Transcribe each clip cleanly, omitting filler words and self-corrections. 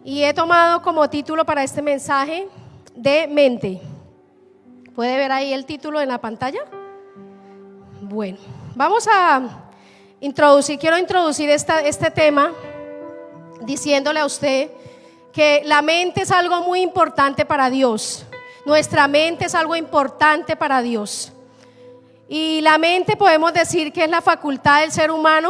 Y he tomado como título para este mensaje de mente. ¿Puede ver ahí el título en la pantalla? Bueno, vamos a quiero introducir este tema diciéndole a usted que la mente es algo muy importante para Dios. Nuestra mente es algo importante para Dios. Y la mente podemos decir que es la facultad del ser humano,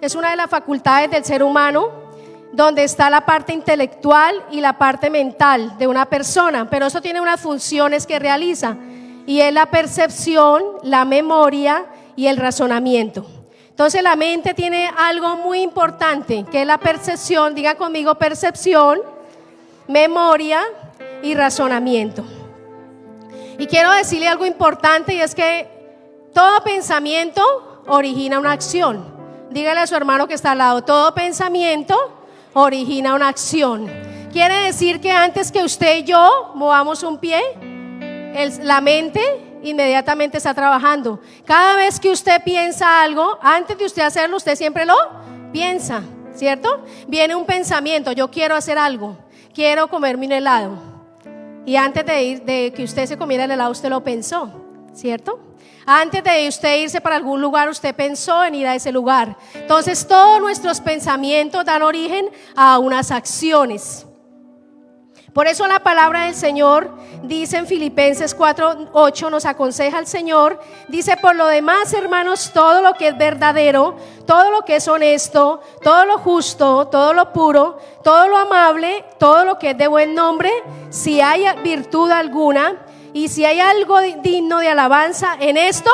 es una de las facultades del ser humano, donde está la parte intelectual y la parte mental de una persona, pero eso tiene unas funciones que realiza, y es la percepción, la memoria y el razonamiento. Entonces la mente tiene algo muy importante, que es la percepción, diga conmigo, percepción, memoria y razonamiento. Y quiero decirle algo importante, y es que todo pensamiento origina una acción. Dígale a su hermano que está al lado, todo pensamiento origina una acción. Quiere decir que antes que usted y yo movamos un pie, la mente inmediatamente está trabajando. Cada vez que usted piensa algo, antes de usted hacerlo, usted siempre lo piensa, ¿cierto? Viene un pensamiento, yo quiero hacer algo, quiero comerme un helado. Y antes de que usted se comiera el helado, usted lo pensó, ¿cierto? Antes de usted irse para algún lugar, usted pensó en ir a ese lugar. Entonces todos nuestros pensamientos dan origen a unas acciones. Por eso la palabra del Señor dice en Filipenses 4:8, nos aconseja el Señor, dice: por lo demás, hermanos, todo lo que es verdadero, todo lo que es honesto, todo lo justo, todo lo puro, todo lo amable, todo lo que es de buen nombre, si hay virtud alguna y si hay algo digno de alabanza, en esto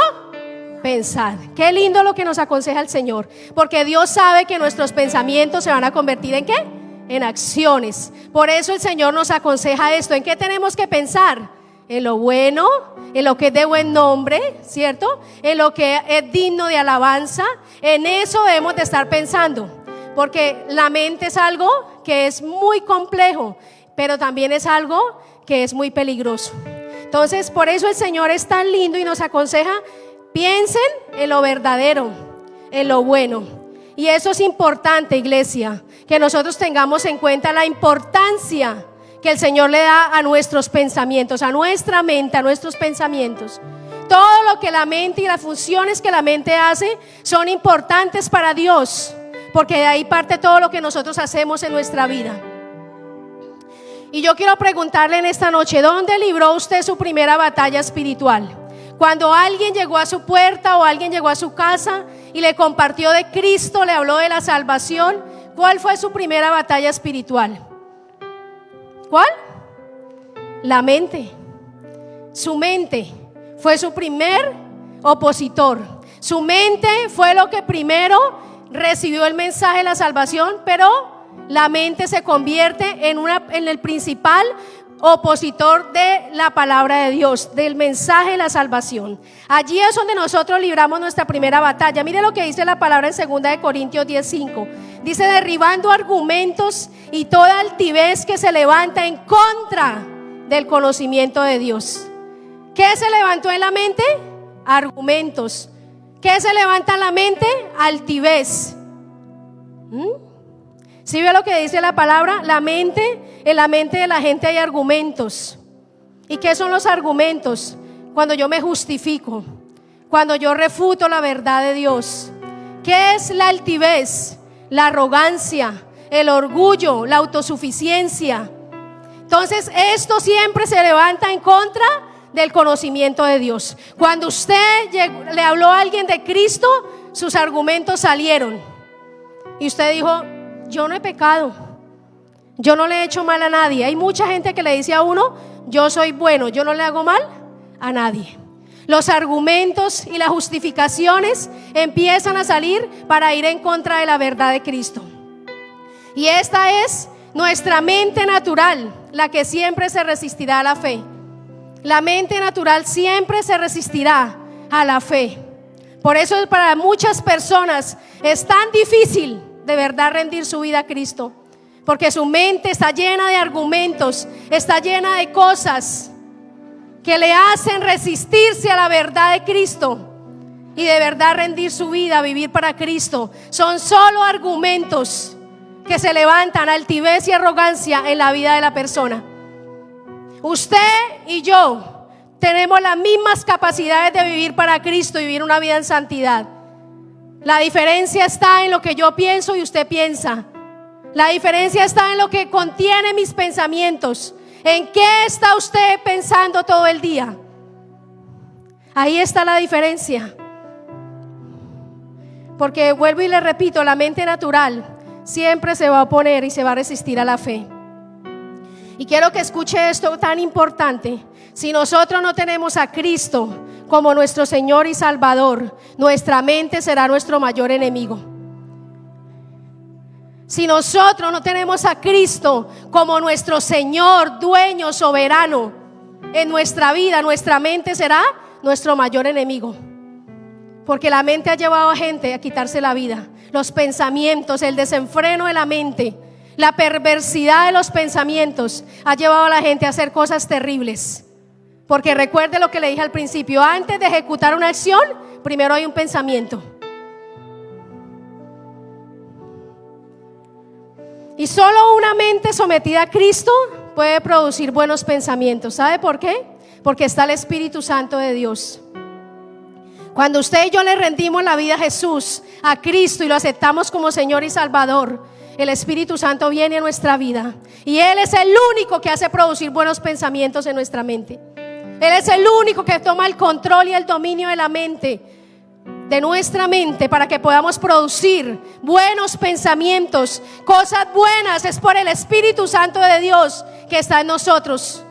pensad. Qué lindo lo que nos aconseja el Señor, porque Dios sabe que nuestros pensamientos se van a convertir ¿en qué? En acciones. Por eso el Señor nos aconseja esto. ¿En qué tenemos que pensar? En lo bueno, en lo que es de buen nombre, ¿cierto? En lo que es digno de alabanza. En eso debemos de estar pensando, porque la mente es algo que es muy complejo, pero también es algo que es muy peligroso. Entonces, por eso el Señor es tan lindo y nos aconseja: piensen en lo verdadero, en lo bueno. Y eso es importante, iglesia, que nosotros tengamos en cuenta la importancia que el Señor le da a nuestros pensamientos, a nuestra mente, a nuestros pensamientos. Todo lo que la mente y las funciones que la mente hace son importantes para Dios, porque de ahí parte todo lo que nosotros hacemos en nuestra vida. Y yo quiero preguntarle en esta noche: ¿dónde libró usted su primera batalla espiritual? Cuando alguien llegó a su puerta o alguien llegó a su casa y le compartió de Cristo, le habló de la salvación, ¿cuál fue su primera batalla espiritual? ¿Cuál? La mente. Su mente fue su primer opositor. Su mente fue lo que primero recibió el mensaje de la salvación, pero la mente se convierte en el principal opositor de la palabra de Dios, del mensaje de la salvación. Allí es donde nosotros libramos nuestra primera batalla. Mire lo que dice la palabra en 2 Corintios 10:5. Dice: derribando argumentos y toda altivez que se levanta en contra del conocimiento de Dios. ¿Qué se levantó en la mente? Argumentos. ¿Qué se levanta en la mente? Altivez. ¿Sí ve lo que dice la palabra? La mente, en la mente de la gente hay argumentos. ¿Y qué son los argumentos? Cuando yo me justifico, cuando yo refuto la verdad de Dios. ¿Qué es la altivez? La arrogancia, el orgullo, la autosuficiencia. Entonces esto siempre se levanta en contra del conocimiento de Dios. Cuando usted le habló a alguien de Cristo, sus argumentos salieron y usted dijo: yo no he pecado, yo no le he hecho mal a nadie. Hay mucha gente que le dice a uno: yo soy bueno, yo no le hago mal a nadie. Los argumentos y las justificaciones empiezan a salir para ir en contra de la verdad de Cristo. Y esta es nuestra mente natural, la que siempre se resistirá a la fe. La mente natural siempre se resistirá a la fe. Por eso para muchas personas es tan difícil de verdad rendir su vida a Cristo, porque su mente está llena de argumentos, está llena de cosas que le hacen resistirse a la verdad de Cristo y de verdad rendir su vida, vivir para Cristo. Son solo argumentos que se levantan, altivez y arrogancia en la vida de la persona. Usted y yo tenemos las mismas capacidades de vivir para Cristo y vivir una vida en santidad. La diferencia está en lo que yo pienso y usted piensa. La diferencia está en lo que contiene mis pensamientos. ¿En qué está usted pensando todo el día? Ahí está la diferencia. Porque vuelvo y le repito, la mente natural siempre se va a oponer y se va a resistir a la fe. Y quiero que escuche esto tan importante. Si nosotros no tenemos a Cristo como nuestro Señor y Salvador, nuestra mente será nuestro mayor enemigo. Si nosotros no tenemos a Cristo como nuestro Señor, dueño, soberano en nuestra vida, nuestra mente será nuestro mayor enemigo. Porque la mente ha llevado a gente a quitarse la vida. Los pensamientos, el desenfreno de la mente, la perversidad de los pensamientos ha llevado a la gente a hacer cosas terribles. Porque recuerde lo que le dije al principio: antes de ejecutar una acción, primero hay un pensamiento. Y solo una mente sometida a Cristo puede producir buenos pensamientos. ¿Sabe por qué? Porque está el Espíritu Santo de Dios. Cuando usted y yo le rendimos la vida a Jesús, a Cristo, y lo aceptamos como Señor y Salvador, el Espíritu Santo viene a nuestra vida. Y Él es el único que hace producir buenos pensamientos en nuestra mente. Él es el único que toma el control y el dominio de la mente, de nuestra mente, para que podamos producir buenos pensamientos, cosas buenas. Es por el Espíritu Santo de Dios que está en nosotros.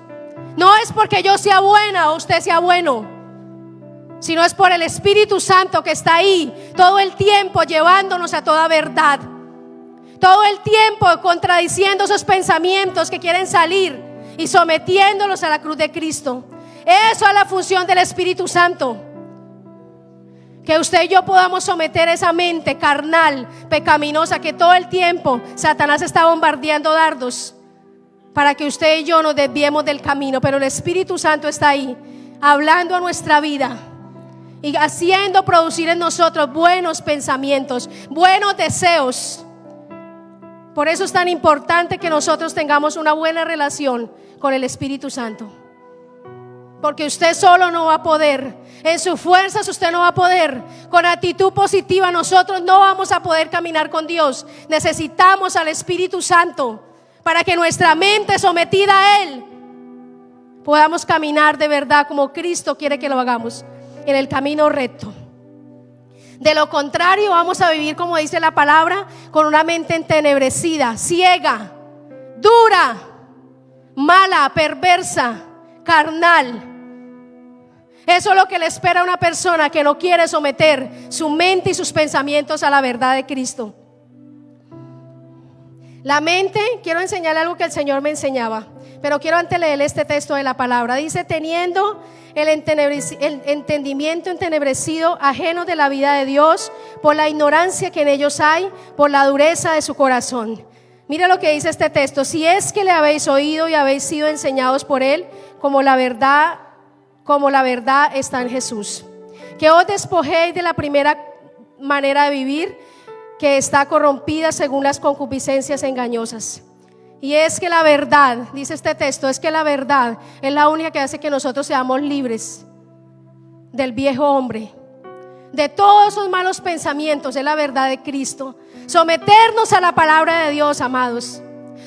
No es porque yo sea buena o usted sea bueno, sino es por el Espíritu Santo que está ahí todo el tiempo llevándonos a toda verdad, todo el tiempo contradiciendo esos pensamientos que quieren salir y sometiéndolos a la cruz de Cristo. Eso es la función del Espíritu Santo. Que usted y yo podamos someter esa mente carnal, pecaminosa, que todo el tiempo Satanás está bombardeando dardos para que usted y yo nos desviemos del camino. Pero el Espíritu Santo está ahí, hablando a nuestra vida y haciendo producir en nosotros buenos pensamientos, buenos deseos. Por eso es tan importante que nosotros tengamos una buena relación con el Espíritu Santo. Porque usted solo no va a poder, en sus fuerzas usted no va a poder, con actitud positiva nosotros no vamos a poder caminar con Dios. Necesitamos al Espíritu Santo para que nuestra mente sometida a Él podamos caminar de verdad como Cristo quiere que lo hagamos, en el camino recto. De lo contrario vamos a vivir, como dice la palabra, con una mente entenebrecida, ciega, dura, mala, perversa, carnal. Eso es lo que le espera a una persona que no quiere someter su mente y sus pensamientos a la verdad de Cristo. La mente, quiero enseñarle algo que el Señor me enseñaba, pero quiero antes leer este texto de la palabra. Dice: teniendo el entendimiento entenebrecido, ajeno de la vida de Dios, por la ignorancia que en ellos hay, por la dureza de su corazón. Mira lo que dice este texto: si es que le habéis oído y habéis sido enseñados por Él, como la verdad está en Jesús, que os despojéis de la primera manera de vivir, que está corrompida según las concupiscencias engañosas. Y es que la verdad, dice este texto, es que la verdad es la única que hace que nosotros seamos libres del viejo hombre, de todos esos malos pensamientos. Es la verdad de Cristo. Someternos a la palabra de Dios, amados.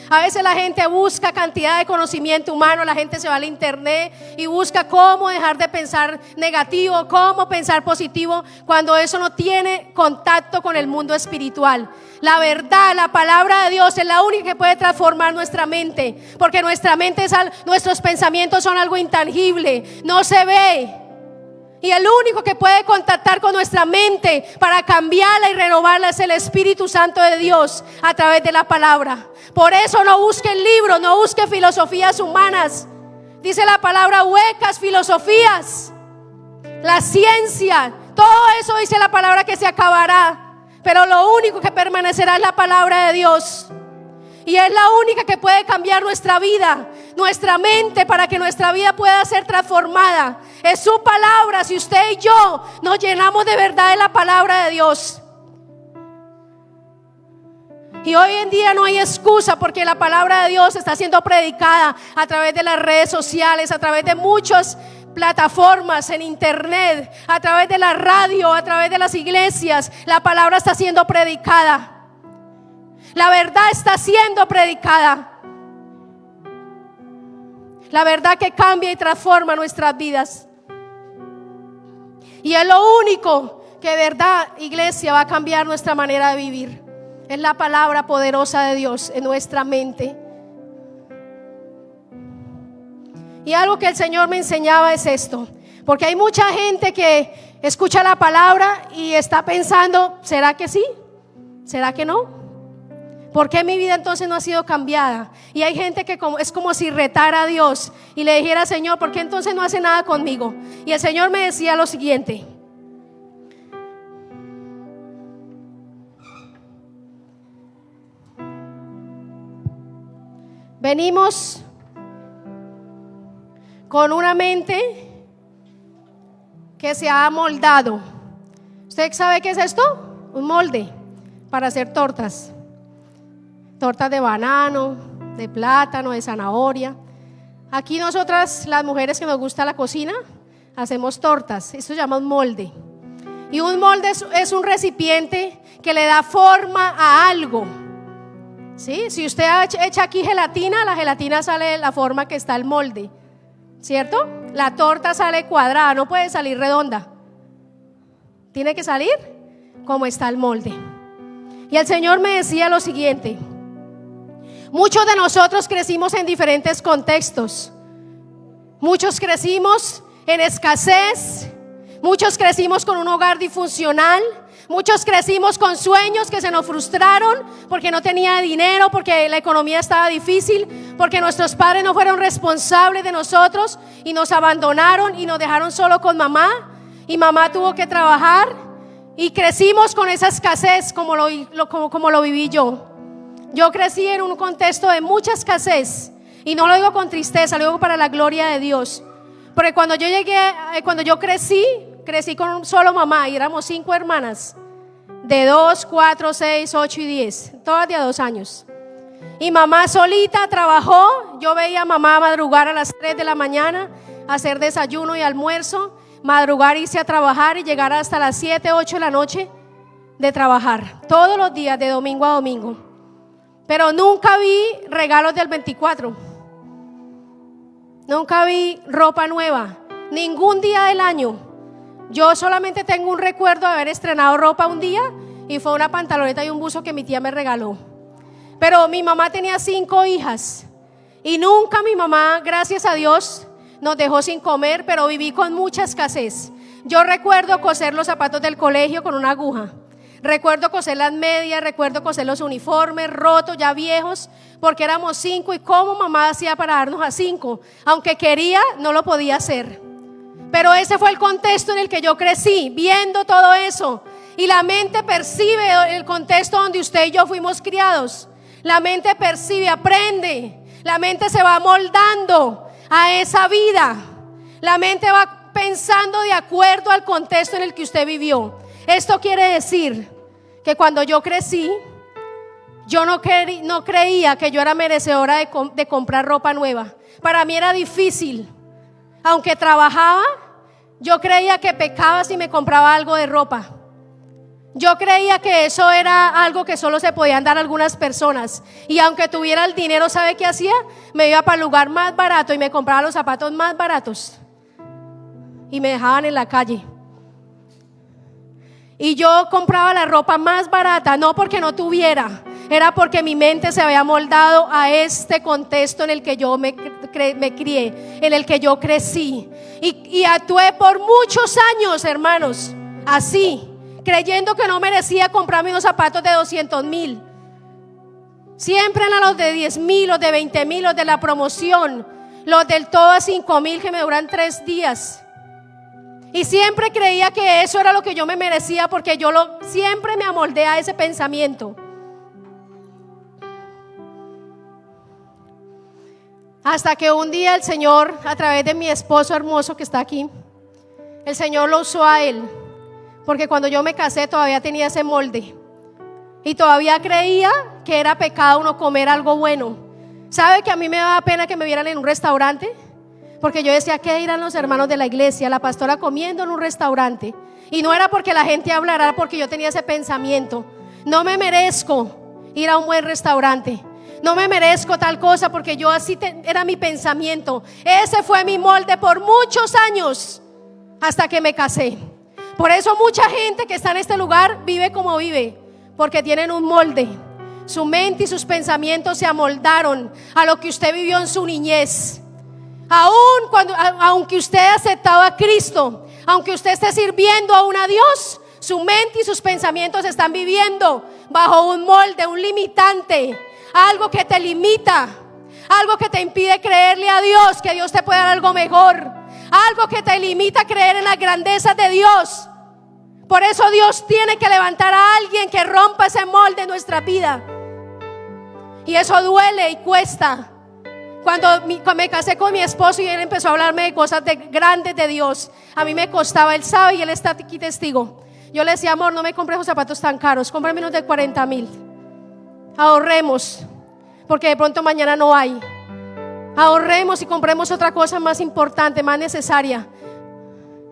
A veces la gente busca cantidad de conocimiento humano, la gente se va al internet y busca cómo dejar de pensar negativo, cómo pensar positivo, cuando eso no tiene contacto con el mundo espiritual. La verdad, la palabra de Dios es la única que puede transformar nuestra mente, porque nuestros pensamientos son algo intangible, no se ve. Y el único que puede contactar con nuestra mente para cambiarla y renovarla es el Espíritu Santo de Dios a través de la palabra. Por eso no busquen libros, no busquen filosofías humanas. Dice la palabra: huecas filosofías, la ciencia, todo eso dice la palabra que se acabará. Pero lo único que permanecerá es la palabra de Dios. Y es la única que puede cambiar nuestra vida, nuestra mente, para que nuestra vida pueda ser transformada. Es su palabra. Si usted y yo nos llenamos de verdad de la palabra de Dios Y hoy en día no hay excusa porque la palabra de Dios está siendo predicada a través de las redes sociales, a través de muchas plataformas en internet, a través de la radio, a través de las iglesias. La palabra está siendo predicada. La verdad está siendo predicada. La verdad que cambia y transforma nuestras vidas. Y es lo único que de verdad, iglesia, va a cambiar nuestra manera de vivir. Es la palabra poderosa de Dios en nuestra mente. Y algo que el Señor me enseñaba es esto, porque hay mucha gente que escucha la palabra y está pensando, ¿será que sí? ¿Será que no? ¿Por qué mi vida entonces no ha sido cambiada? Y hay gente que es como si retara a Dios y le dijera, Señor, ¿por qué entonces no hace nada conmigo? Y el Señor me decía lo siguiente: venimos con una mente que se ha moldado. ¿Usted sabe qué es esto? Un molde para hacer tortas. Tortas de banano, de plátano, de zanahoria. Aquí nosotras, las mujeres que nos gusta la cocina, hacemos tortas. Esto se llama un molde. Y un molde es un recipiente que le da forma a algo. ¿Sí? Si usted echa aquí gelatina, la gelatina sale de la forma que está el molde, ¿cierto? La torta sale cuadrada, no puede salir redonda. Tiene que salir como está el molde. Y el Señor me decía lo siguiente: muchos de nosotros crecimos en diferentes contextos. Muchos crecimos en escasez. Muchos crecimos con un hogar disfuncional. Muchos crecimos con sueños que se nos frustraron porque no tenía dinero, porque la economía estaba difícil, porque nuestros padres no fueron responsables de nosotros y nos abandonaron y nos dejaron solo con mamá, y mamá tuvo que trabajar, y crecimos con esa escasez como lo viví yo. Yo crecí en un contexto de mucha escasez, y no lo digo con tristeza, lo digo para la gloria de Dios, porque cuando yo crecí con solo mamá, y éramos 5 hermanas, de 2, 4, 6, 8 y 10, todas de a 2 años. Y mamá solita trabajó. Yo veía a mamá madrugar a las 3 de la mañana, hacer desayuno y almuerzo, madrugar, irse a trabajar y llegar hasta las 7, 8 de la noche de trabajar, todos los días, de domingo a domingo. Pero nunca vi regalos del 24, nunca vi ropa nueva, ningún día del año. Yo solamente tengo un recuerdo de haber estrenado ropa un día, y fue una pantaloneta y un buzo que mi tía me regaló. Pero mi mamá tenía 5 hijas y nunca mi mamá, gracias a Dios, nos dejó sin comer, pero viví con mucha escasez. Yo recuerdo coser los zapatos del colegio con una aguja. Recuerdo coser las medias, recuerdo coser los uniformes rotos, ya viejos, porque éramos 5, y cómo mamá hacía para darnos a 5, aunque quería, no lo podía hacer. Pero ese fue el contexto en el que yo crecí, viendo todo eso. Y la mente percibe el contexto donde usted y yo fuimos criados. La mente percibe, aprende. La mente se va moldando a esa vida. La mente va pensando de acuerdo al contexto en el que usted vivió. Esto quiere decir que cuando yo crecí, yo no creía que yo era merecedora de comprar ropa nueva. Para mí era difícil. Aunque trabajaba, yo creía que pecaba si me compraba algo de ropa. Yo creía que eso era algo que solo se podían dar algunas personas. Y aunque tuviera el dinero, ¿sabe qué hacía? Me iba para el lugar más barato y me compraba los zapatos más baratos. Y me dejaban en la calle. Y yo compraba la ropa más barata, no porque no tuviera, era porque mi mente se había moldado a este contexto en el que yo me crié, en el que yo crecí. Y actué por muchos años, hermanos, así, creyendo que no merecía comprarme unos zapatos de 200,000. Siempre eran los de 10,000, los de 20,000, los de la promoción, los del todo a 5,000 que me duran 3 días. Y siempre creía que eso era lo que yo me merecía, porque siempre me amoldé a ese pensamiento. Hasta que un día el Señor, a través de mi esposo hermoso que está aquí, el Señor lo usó a él, porque cuando yo me casé todavía tenía ese molde. y todavía creía que era pecado no comer algo bueno. ¿Sabe que a mí me daba pena que me vieran en un restaurante? Porque yo decía, ¿qué dirán los hermanos de la iglesia? La pastora comiendo en un restaurante. Y no era porque la gente hablara, era porque yo tenía ese pensamiento. No me merezco ir a un buen restaurante. No me merezco tal cosa, porque yo así era mi pensamiento. Ese fue mi molde por muchos años, hasta que me casé. Por eso mucha gente que está en este lugar vive como vive, porque tienen un molde. Su mente y sus pensamientos se amoldaron a lo que usted vivió en su niñez. Aunque usted ha aceptado a Cristo, aunque usted esté sirviendo aún a Dios, su mente y sus pensamientos están viviendo bajo un molde, un limitante, algo que te limita, algo que te impide creerle a Dios que Dios te puede dar algo mejor, algo que te limita a creer en las grandezas de Dios. Por eso Dios tiene que levantar a alguien que rompa ese molde en nuestra vida. Y eso duele y cuesta. Cuando me casé con mi esposo y él empezó a hablarme de cosas grandes de Dios, a mí me costaba. Él sabe y él está aquí testigo. Yo le decía, amor, no me compres esos zapatos tan caros, cómprame unos de 40,000. Ahorremos, porque de pronto mañana no hay. Ahorremos y compremos otra cosa más importante, más necesaria.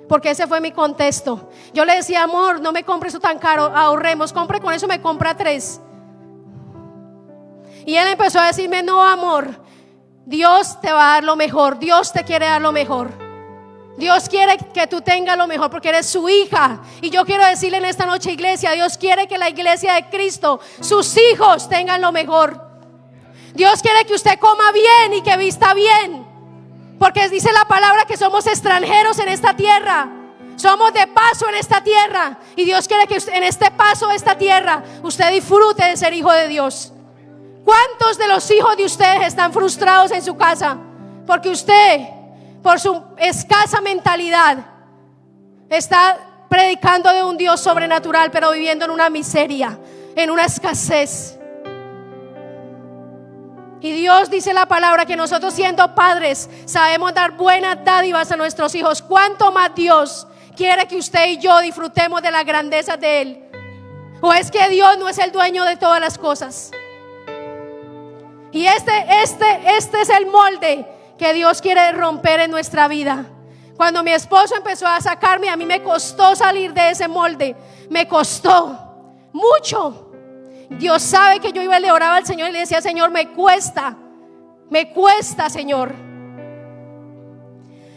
Porque ese fue mi contexto. Yo le decía, amor, no me compres eso tan caro, ahorremos, compre con eso, me compra 3. Y él empezó a decirme, no, amor, Dios te va a dar lo mejor, Dios te quiere dar lo mejor. Dios quiere que tú tengas lo mejor porque eres su hija. Y yo quiero decirle en esta noche, iglesia, Dios quiere que la iglesia de Cristo, sus hijos, tengan lo mejor. Dios quiere que usted coma bien y que vista bien, porque dice la palabra que somos extranjeros en esta tierra, somos de paso en esta tierra. Y Dios quiere que en este paso de esta tierra usted disfrute de ser hijo de Dios. ¿Cuántos de los hijos de ustedes están frustrados en su casa? Porque usted, por su escasa mentalidad, está predicando de un Dios sobrenatural, pero viviendo en una miseria, en una escasez. Y Dios dice la palabra que nosotros, siendo padres, sabemos dar buenas dádivas a nuestros hijos. ¿Cuánto más Dios quiere que usted y yo disfrutemos de la grandeza de Él? ¿O es que Dios no es el dueño de todas las cosas? Y este es el molde que Dios quiere romper en nuestra vida. Cuando mi esposo empezó a sacarme, a mí me costó salir de ese molde. Me costó mucho. Dios sabe que yo iba y le oraba al Señor y le decía, Señor, me cuesta, Señor.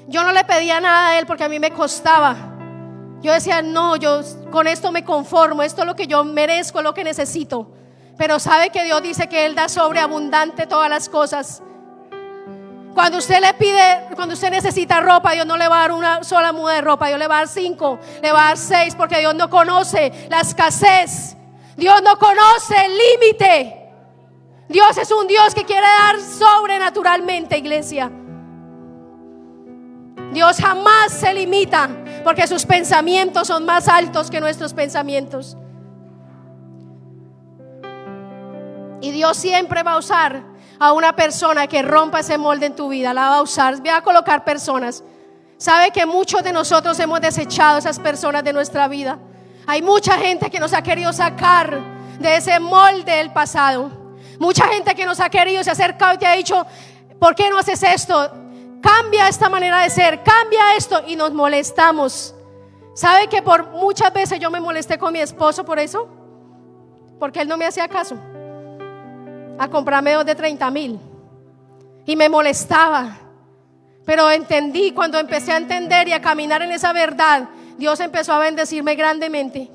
Yo no le pedía nada a Él porque a mí me costaba. Yo decía, no, yo con esto me conformo, esto es lo que yo merezco, es lo que necesito. Pero sabe que Dios dice que Él da sobreabundante todas las cosas. Cuando usted le pide, cuando usted necesita ropa, Dios no le va a dar una sola muda de ropa, Dios le va a dar 5, le va a dar 6, porque Dios no conoce la escasez. Dios no conoce el límite. Dios es un Dios que quiere dar sobrenaturalmente, iglesia. Dios jamás se limita, porque sus pensamientos son más altos que nuestros pensamientos. Y Dios siempre va a usar a una persona que rompa ese molde en tu vida. La va a usar, va a colocar personas. Sabe que muchos de nosotros hemos desechado esas personas de nuestra vida. Hay mucha gente que nos ha querido sacar de ese molde del pasado. Mucha gente que nos ha querido, se ha acercado y te ha dicho, ¿por qué no haces esto? Cambia esta manera de ser, cambia esto. Y nos molestamos. ¿Sabe que por muchas veces yo me molesté con mi esposo por eso? Porque él no me hacía caso a comprarme 2 de 30,000 y me molestaba. Pero entendí, cuando empecé a entender y a caminar en esa verdad, Dios empezó a bendecirme grandemente.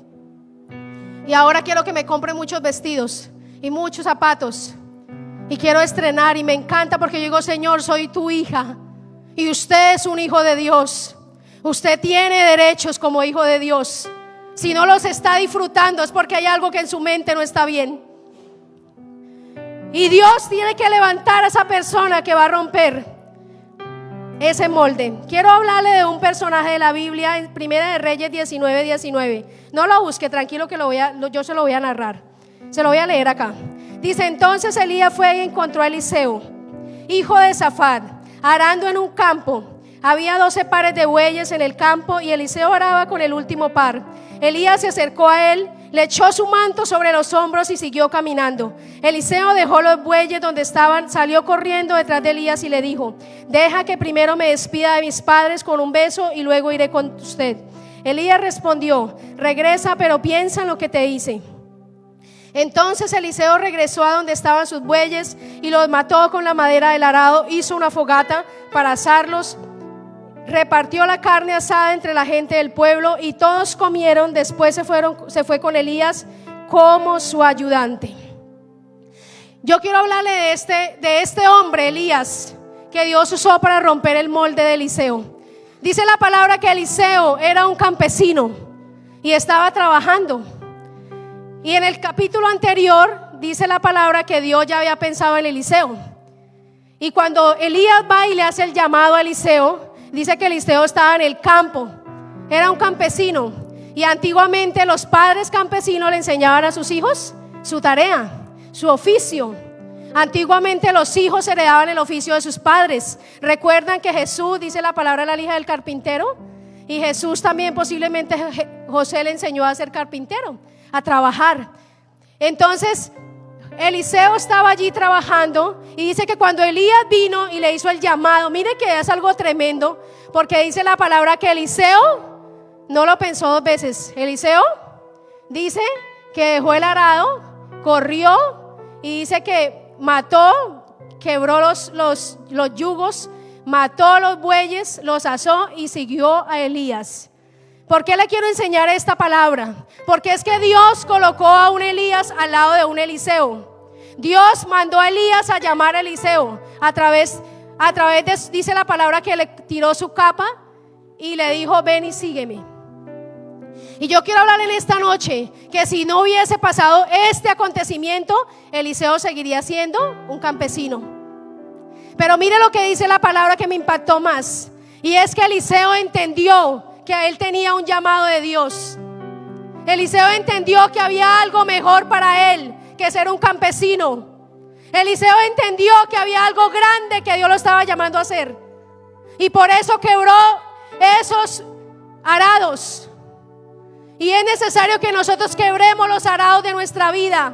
Y ahora quiero que me compre muchos vestidos y muchos zapatos, y quiero estrenar, y me encanta porque yo digo, Señor, soy tu hija y usted es un hijo de Dios. Usted tiene derechos como hijo de Dios. Si no los está disfrutando es porque hay algo que en su mente no está bien. Y Dios tiene que levantar a esa persona que va a romper ese molde. Quiero hablarle de un personaje de la Biblia en Primera de Reyes 19:19. No lo busque, tranquilo, que yo se lo voy a narrar. Se lo voy a leer acá. Dice, entonces Elías fue y encontró a Eliseo, hijo de Safat, arando en un campo. Había 12 pares de bueyes en el campo y Eliseo araba con el último par. Elías se acercó a él, le echó su manto sobre los hombros y siguió caminando. Eliseo dejó los bueyes donde estaban, salió corriendo detrás de Elías y le dijo: deja que primero me despida de mis padres con un beso y luego iré con usted. Elías respondió: regresa, pero piensa en lo que te hice. Entonces Eliseo regresó a donde estaban sus bueyes y los mató con la madera del arado, hizo una fogata para asarlos, repartió la carne asada entre la gente del pueblo y todos comieron. Después se fue con Elías como su ayudante. Yo quiero hablarle de este hombre, Elías, que Dios usó para romper el molde de Eliseo. Dice la palabra que Eliseo era un campesino y estaba trabajando. Y en el capítulo anterior dice la palabra que Dios ya había pensado en Eliseo. Y cuando Elías va y le hace el llamado a Eliseo, dice que Eliseo estaba en el campo, era un campesino. Y antiguamente los padres campesinos le enseñaban a sus hijos su tarea, su oficio. Antiguamente los hijos heredaban el oficio de sus padres. Recuerdan que Jesús, dice la palabra, la hija del carpintero. Y Jesús también, posiblemente José le enseñó a ser carpintero, a trabajar. Entonces Eliseo estaba allí trabajando y dice que cuando Elías vino y le hizo el llamado, mire que es algo tremendo, porque dice la palabra que Eliseo no lo pensó dos veces. Eliseo dice que dejó el arado, corrió y dice que mató, quebró los yugos, mató los bueyes, los asó y siguió a Elías. ¿Por qué le quiero enseñar esta palabra? Porque es que Dios colocó a un Elías al lado de un Eliseo. Dios mandó a Elías a llamar a Eliseo a través de, dice la palabra, que le tiró su capa y le dijo: ven y sígueme. Y yo quiero hablar en esta noche que si no hubiese pasado este acontecimiento, Eliseo seguiría siendo un campesino. Pero mire lo que dice la palabra que me impactó más, y es que Eliseo entendió que él tenía un llamado de Dios. Eliseo entendió que había algo mejor para él que ser un campesino. Eliseo entendió que había algo grande que Dios lo estaba llamando a hacer, y por eso quebró esos arados. Y es necesario que nosotros quebremos los arados de nuestra vida,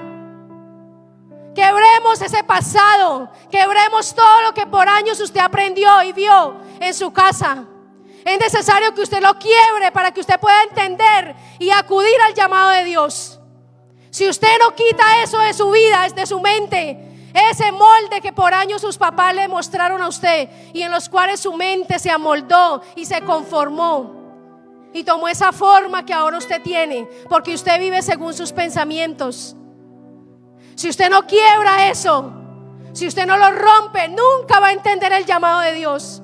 quebremos ese pasado, quebremos todo lo que por años usted aprendió y vio en su casa. Es necesario que usted lo quiebre para que usted pueda entender y acudir al llamado de Dios. Si usted no quita eso de su vida, de su mente, ese molde que por años sus papás le mostraron a usted y en los cuales su mente se amoldó y se conformó y tomó esa forma que ahora usted tiene, porque usted vive según sus pensamientos. Si usted no quiebra eso, si usted no lo rompe, nunca va a entender el llamado de Dios.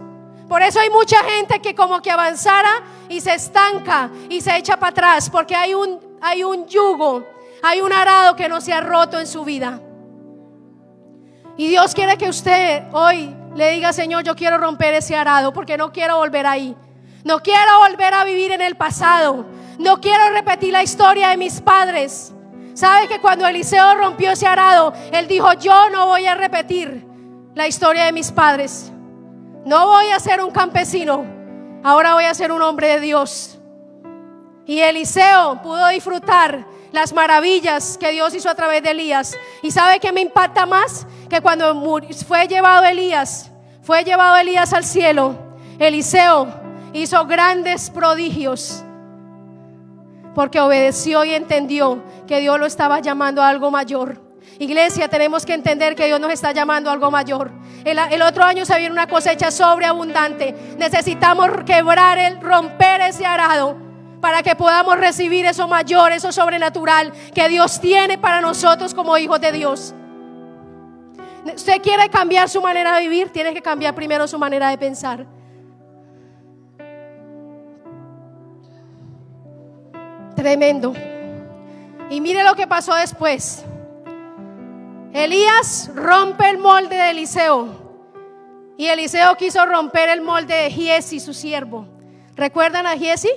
Por eso hay mucha gente que como que avanzara y se estanca y se echa para atrás, porque hay un yugo, hay un arado que no se ha roto en su vida. Y Dios quiere que usted hoy le diga: Señor, yo quiero romper ese arado, porque no quiero volver ahí. No quiero volver a vivir en el pasado. No quiero repetir la historia de mis padres. ¿Sabe que cuando Eliseo rompió ese arado, él dijo: yo no voy a repetir la historia de mis padres. No voy a ser un campesino, ahora voy a ser un hombre de Dios. Y Eliseo pudo disfrutar las maravillas que Dios hizo a través de Elías. ¿Y sabe qué me impacta más? Que cuando fue llevado Elías al cielo, Eliseo hizo grandes prodigios, porque obedeció y entendió que Dios lo estaba llamando a algo mayor. Iglesia, tenemos que entender que Dios nos está llamando a algo mayor. El otro año se viene una cosecha sobreabundante. Necesitamos romper ese arado para que podamos recibir eso mayor, eso sobrenatural que Dios tiene para nosotros como hijos de Dios. Usted quiere cambiar su manera de vivir, tiene que cambiar primero su manera de pensar. Tremendo. Y mire lo que pasó después. Elías rompe el molde de Eliseo, y Eliseo quiso romper el molde de Giesi, su siervo. ¿Recuerdan a Giesi?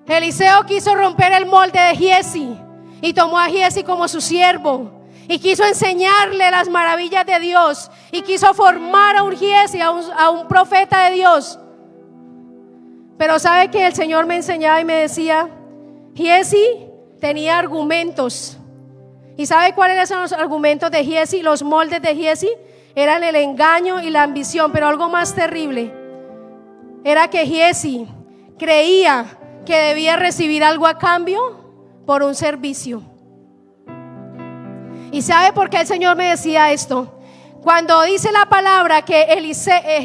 Eliseo quiso romper el molde de Giesi y tomó a Giesi como su siervo y quiso enseñarle las maravillas de Dios y quiso formar a un Giesi, a un profeta de Dios. Pero sabe que el Señor me enseñaba y me decía: Giesi tenía argumentos. ¿Y sabe cuáles eran los argumentos de Giezi? Los moldes de Giezi eran el engaño y la ambición, pero algo más terrible era que Giezi creía que debía recibir algo a cambio por un servicio. ¿Y sabe por qué el Señor me decía esto? Cuando dice la palabra que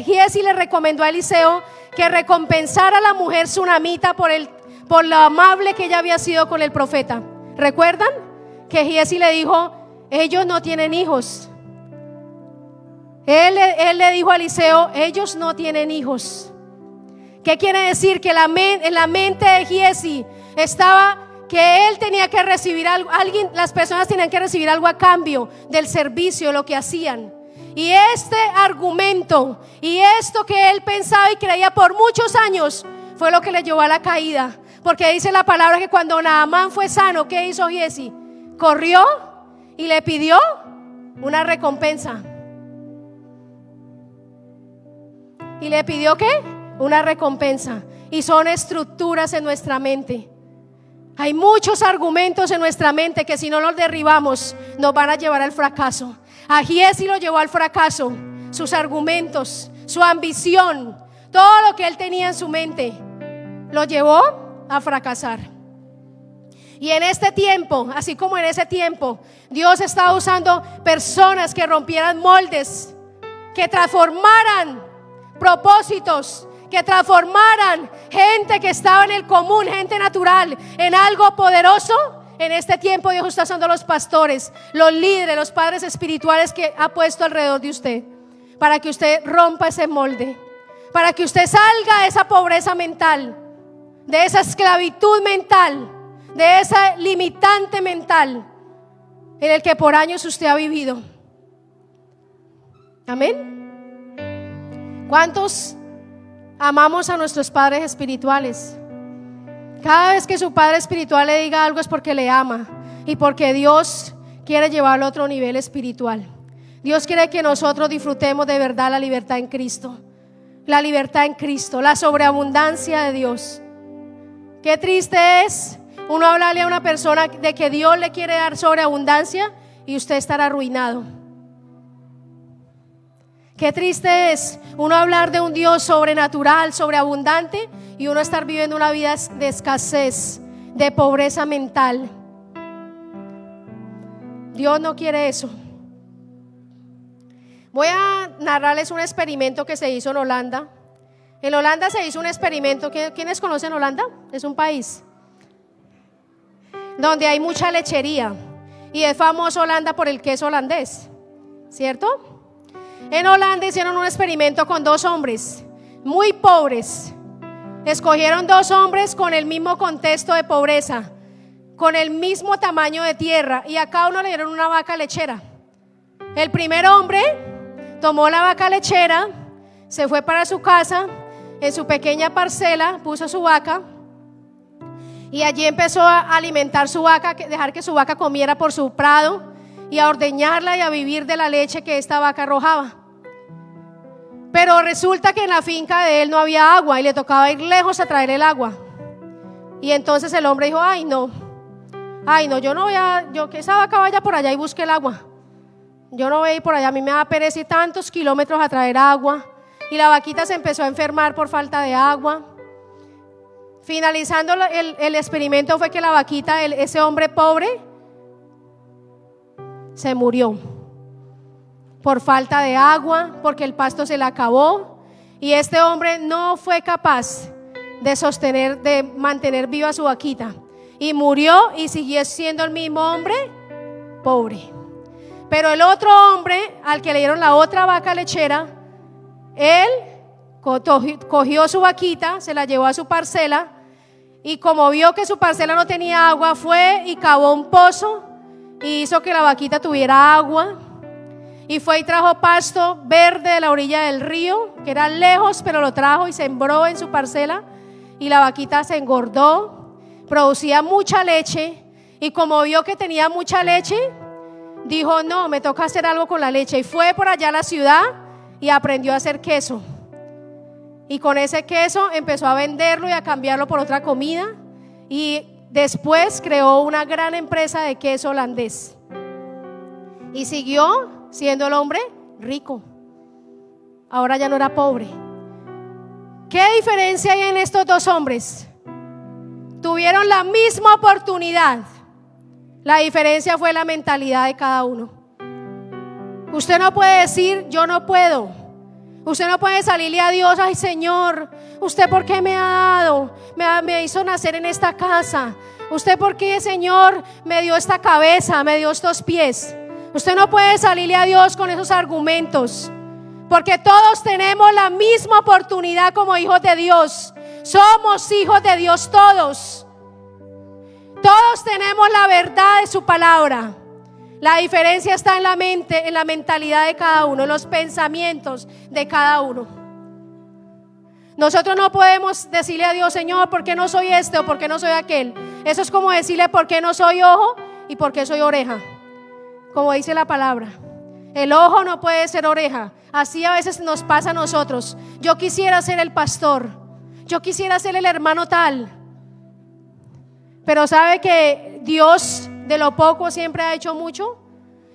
Giezi le recomendó a Eliseo que recompensara a la mujer sunamita por lo amable que ella había sido con el profeta. ¿Recuerdan? Que Giezi le dijo: ellos no tienen hijos. Él le dijo a Eliseo: ellos no tienen hijos. ¿Qué quiere decir? Que en la mente de Giezi estaba que él tenía que recibir algo, las personas tenían que recibir algo a cambio del servicio, lo que hacían. Y este argumento y esto que él pensaba y creía por muchos años fue lo que le llevó a la caída. Porque dice la palabra que cuando Naamán fue sano, ¿qué hizo Giezi? Corrió y le pidió una recompensa. ¿Y le pidió qué? Una recompensa. Y son estructuras en nuestra mente. Hay muchos argumentos en nuestra mente que si no los derribamos nos van a llevar al fracaso. A Giezi lo llevó al fracaso, sus argumentos, su ambición, todo lo que él tenía en su mente lo llevó a fracasar. Y en este tiempo, así como en ese tiempo, Dios estaba usando personas que rompieran moldes, que transformaran propósitos, que transformaran gente que estaba en el común, gente natural, en algo poderoso. En este tiempo Dios está usando a los pastores, los líderes, los padres espirituales que ha puesto alrededor de usted, para que usted rompa ese molde, para que usted salga de esa pobreza mental, de esa esclavitud mental, de esa limitante mental en el que por años usted ha vivido. Amén. ¿Cuántos amamos a nuestros padres espirituales? Cada vez que su padre espiritual le diga algo es porque le ama y porque Dios quiere llevarlo a otro nivel espiritual. Dios quiere que nosotros disfrutemos de verdad la libertad en Cristo. La libertad en Cristo, la sobreabundancia de Dios. Qué triste es uno hablarle a una persona de que Dios le quiere dar sobreabundancia y usted estará arruinado. Qué triste es uno hablar de un Dios sobrenatural, sobreabundante, y uno estar viviendo una vida de escasez, de pobreza mental. Dios no quiere eso. Voy a narrarles un experimento que se hizo en Holanda. En Holanda se hizo un experimento. ¿Quiénes conocen Holanda? Es un país donde hay mucha lechería y es famoso Holanda por el queso holandés, ¿cierto? En Holanda hicieron un experimento con 2 hombres muy pobres. Escogieron 2 hombres con el mismo contexto de pobreza, con el mismo tamaño de tierra, y a cada uno le dieron una vaca lechera. El primer hombre tomó la vaca lechera, se fue para su casa, en su pequeña parcela puso su vaca y allí empezó a alimentar su vaca, dejar que su vaca comiera por su prado y a ordeñarla y a vivir de la leche que esta vaca arrojaba. Pero resulta que en la finca de él no había agua y le tocaba ir lejos a traer el agua. Y entonces el hombre dijo: ay no, yo no voy a, que esa vaca vaya por allá y busque el agua. Yo no voy a ir por allá, a mí me da pereza ir tantos kilómetros a traer agua. Y la vaquita se empezó a enfermar por falta de agua. Finalizando el experimento fue que la vaquita, ese hombre pobre, se murió por falta de agua, porque el pasto se le acabó y este hombre no fue capaz de mantener viva su vaquita y murió y siguió siendo el mismo hombre pobre. Pero el otro hombre al que le dieron la otra vaca lechera, él cogió su vaquita, se la llevó a su parcela y como vio que su parcela no tenía agua, fue y cavó un pozo y hizo que la vaquita tuviera agua. Y fue y trajo pasto verde de la orilla del río, que era lejos, pero lo trajo y sembró en su parcela. Y la vaquita se engordó, producía mucha leche. Y como vio que tenía mucha leche, dijo: no, me toca hacer algo con la leche. Y fue por allá a la ciudad y aprendió a hacer queso. Y con ese queso empezó a venderlo y a cambiarlo por otra comida. Y Después creó una gran empresa de queso holandés y siguió siendo el hombre rico. Ahora ya no era pobre. ¿Qué diferencia hay en estos dos hombres? Tuvieron la misma oportunidad. La diferencia fue la mentalidad de cada uno. Usted no puede decir yo no puedo. Usted no puede salirle a Dios: ay Señor, ¿usted por qué me ha dado? Me hizo nacer en esta casa. ¿Usted por qué, Señor, me dio esta cabeza, me dio estos pies? Usted no puede salirle a Dios con esos argumentos, porque todos tenemos la misma oportunidad como hijos de Dios. Somos hijos de Dios todos. Todos tenemos la verdad de su palabra. La diferencia está en la mente, en la mentalidad de cada uno, en los pensamientos de cada uno. Nosotros no podemos decirle a Dios: Señor, ¿por qué no soy este o por qué no soy aquel? Eso es como decirle: ¿por qué no soy ojo y por qué soy oreja? Como dice la palabra, el ojo no puede ser oreja. Así a veces nos pasa a nosotros. Yo quisiera ser el pastor, yo quisiera ser el hermano tal, pero sabe que Dios de lo poco siempre ha hecho mucho.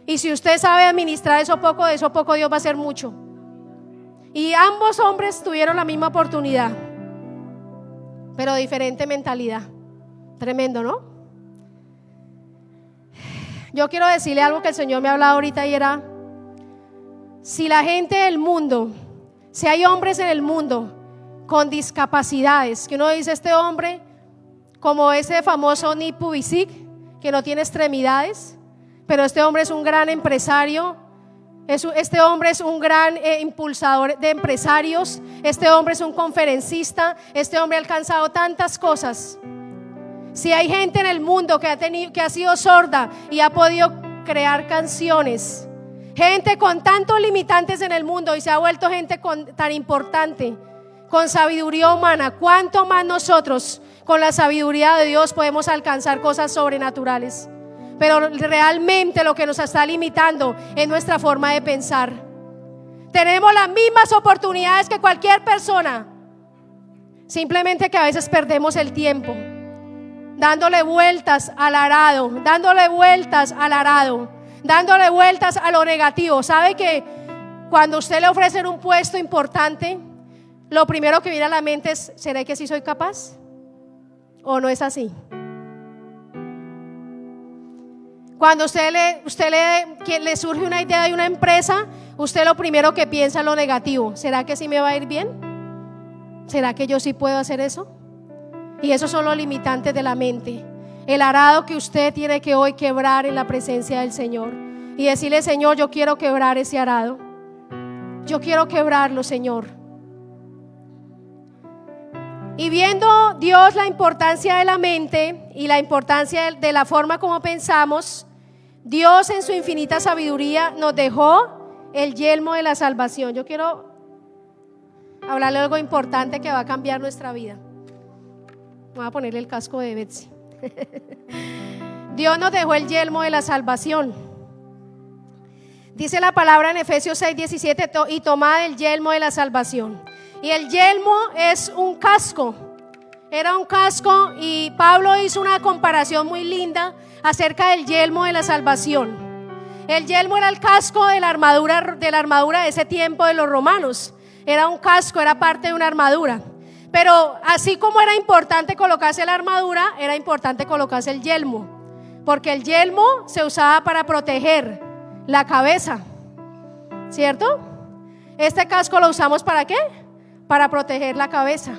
Y si usted sabe administrar eso poco, de eso poco Dios va a hacer mucho. Y ambos hombres tuvieron la misma oportunidad, pero diferente mentalidad. Tremendo, ¿no? Yo quiero decirle algo que el Señor me ha hablado ahorita, y era: si la gente del mundo, si hay hombres en el mundo con discapacidades, que uno dice: este hombre, como ese famoso Nick Vujicic, que no tiene extremidades, pero este hombre es un gran empresario, este hombre es un gran impulsador de empresarios, este hombre es un conferencista, este hombre ha alcanzado tantas cosas. Si hay gente en el mundo que ha sido sorda y ha podido crear canciones, gente con tantos limitantes en el mundo y se ha vuelto gente tan importante, con sabiduría humana, ¿cuánto más nosotros con la sabiduría de Dios podemos alcanzar cosas sobrenaturales? Pero realmente lo que nos está limitando es nuestra forma de pensar. Tenemos las mismas oportunidades que cualquier persona, simplemente que a veces perdemos el tiempo dándole vueltas al arado, dándole vueltas a lo negativo. ¿Sabe que cuando usted le ofrecen un puesto importante, lo primero que viene a la mente es: ¿será que sí soy capaz? ¿O no es así? Cuando usted le surge una idea de una empresa, usted lo primero que piensa es lo negativo. ¿Será que sí me va a ir bien? ¿Será que yo sí puedo hacer eso? Y esos son los limitantes de la mente. El arado que usted tiene que hoy quebrar en la presencia del Señor y decirle: Señor, yo quiero quebrar ese arado. Yo quiero quebrarlo, Señor. Y viendo Dios la importancia de la mente y la importancia de la forma como pensamos, Dios en su infinita sabiduría nos dejó el yelmo de la salvación. Yo quiero hablarle algo importante que va a cambiar nuestra vida. Voy a ponerle el casco de Betsy. Dios nos dejó el yelmo de la salvación. Dice la palabra en Efesios 6:17: y tomad el yelmo de la salvación. Y el yelmo es un casco. Era un casco, y Pablo hizo una comparación muy linda acerca del yelmo de la salvación. El yelmo era el casco de la armadura de ese tiempo de los romanos. Era un casco, era parte de una armadura. Pero así como era importante colocarse la armadura, era importante colocarse el yelmo, porque el yelmo se usaba para proteger la cabeza, ¿cierto? Este casco lo usamos ¿para qué? Para proteger la cabeza.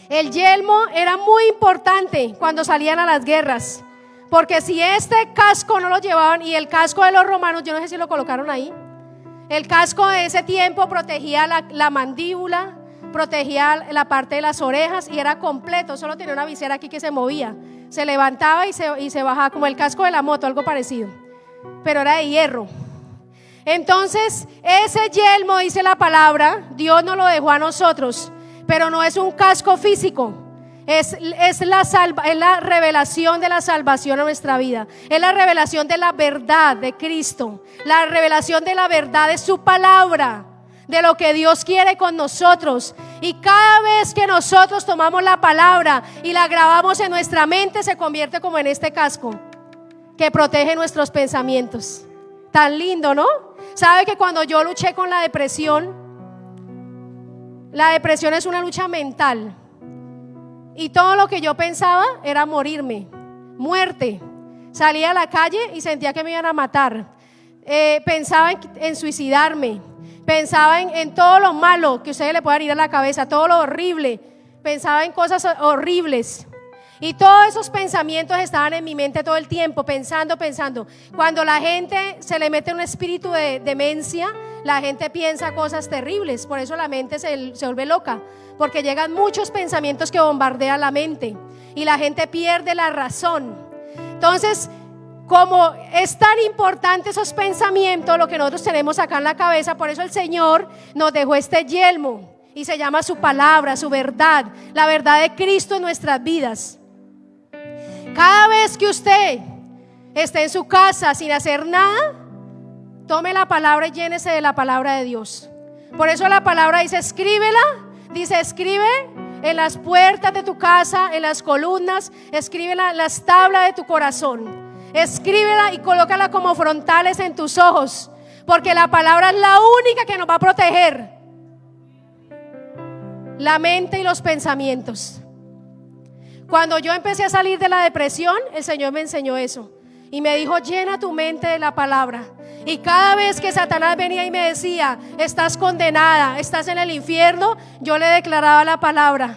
El yelmo era muy importante cuando salían a las guerras, porque si este casco no lo llevaban, y el casco de los romanos, yo no sé si lo colocaron ahí, el casco de ese tiempo protegía la mandíbula, protegía la parte de las orejas y era completo. Solo tenía una visera aquí que se movía, se levantaba y se bajaba, como el casco de la moto, algo parecido, pero era de hierro. Entonces ese yelmo, dice la palabra, Dios nos lo dejó a nosotros, pero no es un casco físico, es la revelación de la salvación a nuestra vida, es la revelación de la verdad de Cristo, la revelación de la verdad de su palabra, de lo que Dios quiere con nosotros. Y cada vez que nosotros tomamos la palabra y la grabamos en nuestra mente, se convierte como en este casco que protege nuestros pensamientos. Tan lindo, ¿no? ¿Sabe que cuando yo luché con la depresión es una lucha mental? Y todo lo que yo pensaba era morirme, muerte. Salía a la calle y sentía que me iban a matar. Pensaba en suicidarme. Pensaba en todo lo malo que ustedes le puedan ir a la cabeza, todo lo horrible. Pensaba en cosas horribles. Y todos esos pensamientos estaban en mi mente todo el tiempo, pensando. Cuando la gente se le mete un espíritu de demencia, la gente piensa cosas terribles. Por eso la mente se vuelve loca, porque llegan muchos pensamientos que bombardean la mente y la gente pierde la razón. Entonces, como es tan importante esos pensamientos, lo que nosotros tenemos acá en la cabeza, por eso el Señor nos dejó este yelmo y se llama su palabra, su verdad, la verdad de Cristo en nuestras vidas. Cada vez que usted esté en su casa sin hacer nada, tome la palabra y llénese de la palabra de Dios. Por eso la palabra dice, escríbela, dice escribe en las puertas de tu casa, en las columnas, escríbela en las tablas de tu corazón. Escríbela y colócala como frontales en tus ojos, porque la palabra es la única que nos va a proteger la mente y los pensamientos. Cuando yo empecé a salir de la depresión, el Señor me enseñó eso y me dijo, llena tu mente de la palabra. Y cada vez que Satanás venía y me decía, estás condenada, estás en el infierno, yo le declaraba la palabra.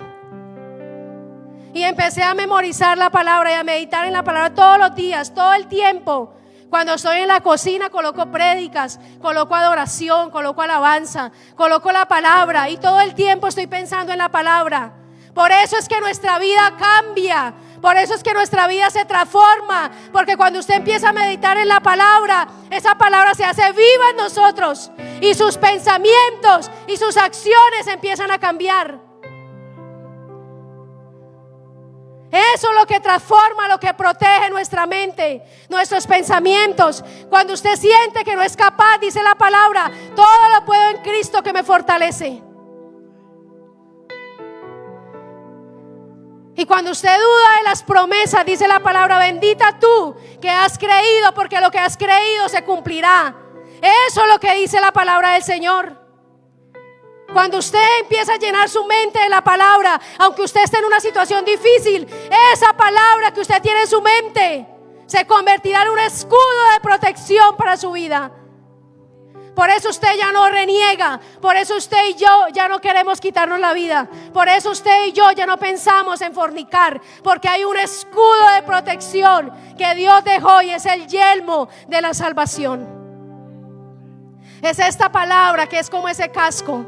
Y empecé a memorizar la palabra y a meditar en la palabra todos los días, todo el tiempo. Cuando estoy en la cocina coloco prédicas, coloco adoración, coloco alabanza, coloco la palabra y todo el tiempo estoy pensando en la palabra. Por eso es que nuestra vida cambia, por eso es que nuestra vida se transforma, porque cuando usted empieza a meditar en la palabra, esa palabra se hace viva en nosotros y sus pensamientos y sus acciones empiezan a cambiar. Eso es lo que transforma, lo que protege nuestra mente, nuestros pensamientos. Cuando usted siente que no es capaz, dice la palabra, todo lo puedo en Cristo que me fortalece. Y cuando usted duda de las promesas, dice la palabra, bendita tú que has creído, porque lo que has creído se cumplirá. Eso es lo que dice la palabra del Señor. Cuando usted empieza a llenar su mente de la palabra, aunque usted esté en una situación difícil, esa palabra que usted tiene en su mente se convertirá en un escudo de protección para su vida. Por eso usted ya no reniega, por eso usted y yo ya no queremos quitarnos la vida, por eso usted y yo ya no pensamos en fornicar, porque hay un escudo de protección que Dios dejó y es el yelmo de la salvación. Es esta palabra que es como ese casco.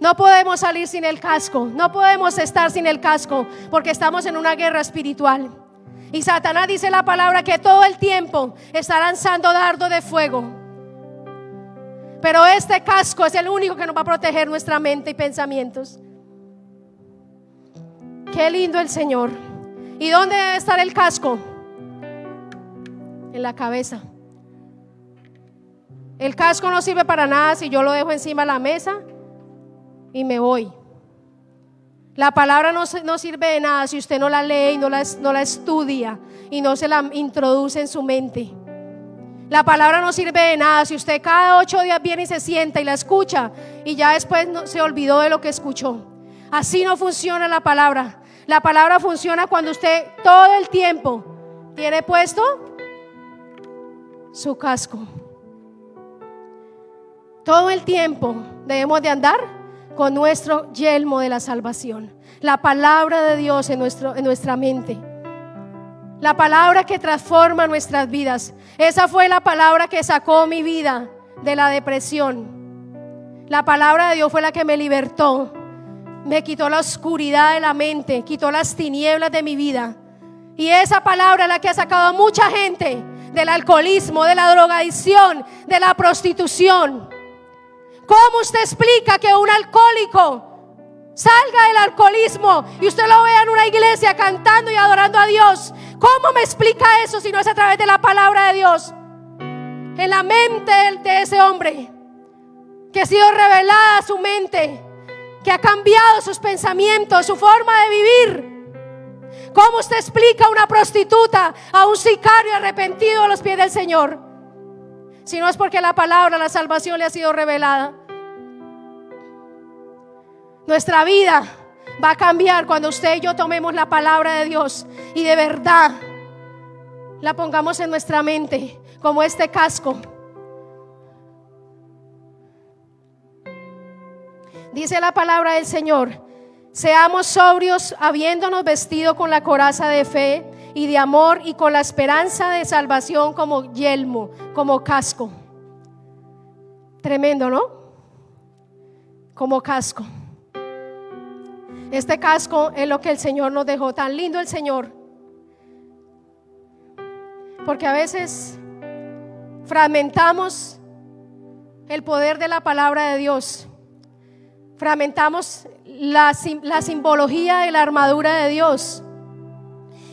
No podemos salir sin el casco, no podemos estar sin el casco, porque estamos en una guerra espiritual. Y Satanás, dice la palabra, que todo el tiempo está lanzando dardo de fuego. Pero este casco es el único que nos va a proteger nuestra mente y pensamientos. Qué lindo el Señor. ¿Y dónde debe estar el casco? En la cabeza. El casco no sirve para nada si yo lo dejo encima de la mesa y me voy. La palabra no sirve de nada si usted no la lee y no la estudia y no se la introduce en su mente. La palabra no sirve de nada si usted cada 8 días viene y se sienta y la escucha y ya después se olvidó de lo que escuchó. Así no funciona la palabra. La palabra funciona cuando usted todo el tiempo tiene puesto su casco. Todo el tiempo debemos de andar con nuestro yelmo de la salvación, la palabra de Dios en nuestra mente, la palabra que transforma nuestras vidas. Esa fue la palabra que sacó mi vida de la depresión. La palabra de Dios fue la que me libertó, me quitó la oscuridad de la mente, quitó las tinieblas de mi vida. Y esa palabra es la que ha sacado a mucha gente del alcoholismo, de la drogadicción, de la prostitución. ¿Cómo usted explica que un alcohólico salga del alcoholismo y usted lo vea en una iglesia cantando y adorando a Dios? ¿Cómo me explica eso si no es a través de la palabra de Dios en la mente de ese hombre? que ha sido revelada a su mente, que ha cambiado sus pensamientos, su forma de vivir. ¿Cómo usted explica a una prostituta, a un sicario arrepentido a los pies del Señor? Si no es porque la palabra, la salvación le ha sido revelada. Nuestra vida va a cambiar cuando usted y yo tomemos la palabra de Dios y de verdad la pongamos en nuestra mente, como este casco. Dice la palabra del Señor: seamos sobrios, habiéndonos vestido con la coraza de fe y de amor, y con la esperanza de salvación como yelmo, como casco. Tremendo, ¿no? Como casco. Este casco es lo que el Señor nos dejó. Tan lindo el Señor, porque a veces fragmentamos el poder de la palabra de Dios. Fragmentamos la simbología de la armadura de Dios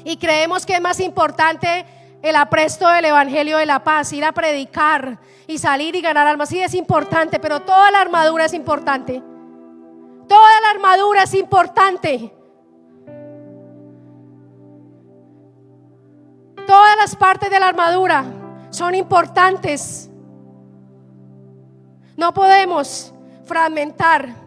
y creemos que es más importante el apresto del evangelio de la paz, ir a predicar y salir y ganar almas. Sí, es importante, pero toda la armadura es importante. Toda la armadura es importante. Todas las partes de la armadura son importantes. No podemos fragmentar